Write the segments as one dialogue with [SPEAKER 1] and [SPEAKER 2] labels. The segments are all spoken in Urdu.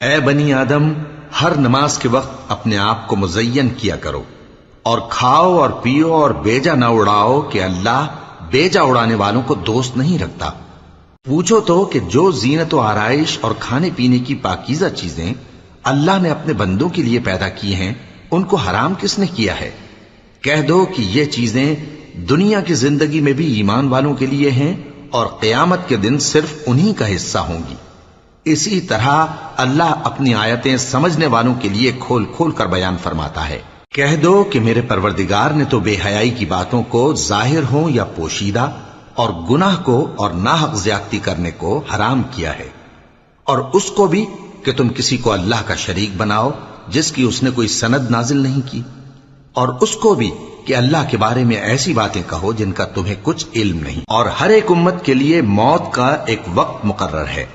[SPEAKER 1] اے بنی آدم، ہر نماز کے وقت اپنے آپ کو مزین کیا کرو، اور کھاؤ اور پیو اور بیجا نہ اڑاؤ کہ اللہ بیجا اڑانے والوں کو دوست نہیں رکھتا۔ پوچھو تو کہ جو زینت و آرائش اور کھانے پینے کی پاکیزہ چیزیں اللہ نے اپنے بندوں کے لیے پیدا کی ہیں، ان کو حرام کس نے کیا ہے؟ کہہ دو کہ یہ چیزیں دنیا کی زندگی میں بھی ایمان والوں کے لیے ہیں اور قیامت کے دن صرف انہی کا حصہ ہوں گی۔ اسی طرح اللہ اپنی آیتیں سمجھنے والوں کے لیے کھول کھول کر بیان فرماتا ہے۔ کہہ دو کہ میرے پروردگار نے تو بے حیائی کی باتوں کو ظاہر ہوں یا پوشیدہ، اور گناہ کو اور ناحق زیادتی کرنے کو حرام کیا ہے، اور اس کو بھی کہ تم کسی کو اللہ کا شریک بناؤ جس کی اس نے کوئی سند نازل نہیں کی، اور اس کو بھی کہ اللہ کے بارے میں ایسی باتیں کہو جن کا تمہیں کچھ علم نہیں۔ اور ہر ایک امت کے لیے موت کا ایک وقت مقرر ہے،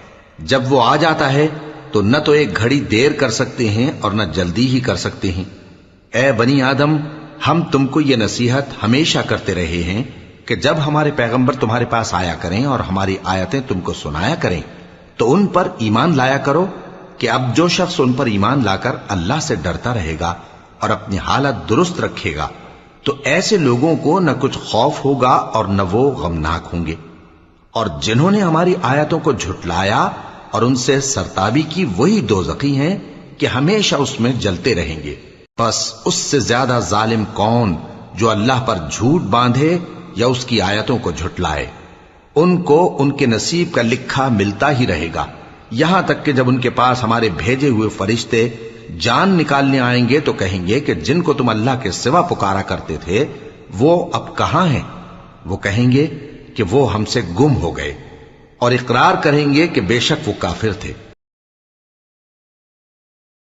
[SPEAKER 1] جب وہ آ جاتا ہے تو نہ تو ایک گھڑی دیر کر سکتے ہیں اور نہ جلدی ہی کر سکتے ہیں۔ اے بنی آدم، ہم تم کو یہ نصیحت ہمیشہ کرتے رہے ہیں کہ جب ہمارے پیغمبر تمہارے پاس آیا کریں اور ہماری آیتیں تم کو سنایا کریں تو ان پر ایمان لایا کرو، کہ اب جو شخص ان پر ایمان لا کر اللہ سے ڈرتا رہے گا اور اپنی حالت درست رکھے گا تو ایسے لوگوں کو نہ کچھ خوف ہوگا اور نہ وہ غمناک ہوں گے۔ اور جنہوں نے ہماری آیتوں کو جھٹلایا اور ان سے سرتابی کی، وہی دوزخی ہیں کہ ہمیشہ اس میں جلتے رہیں گے۔ بس اس سے زیادہ ظالم کون جو اللہ پر جھوٹ باندھے یا اس کی آیتوں کو جھٹلائے؟ ان کو ان کے نصیب کا لکھا ملتا ہی رہے گا، یہاں تک کہ جب ان کے پاس ہمارے بھیجے ہوئے فرشتے جان نکالنے آئیں گے تو کہیں گے کہ جن کو تم اللہ کے سوا پکارا کرتے تھے وہ اب کہاں ہیں؟ وہ کہیں گے کہ وہ ہم سے گم ہو گئے، اور اقرار کریں گے کہ بے شک وہ کافر تھے۔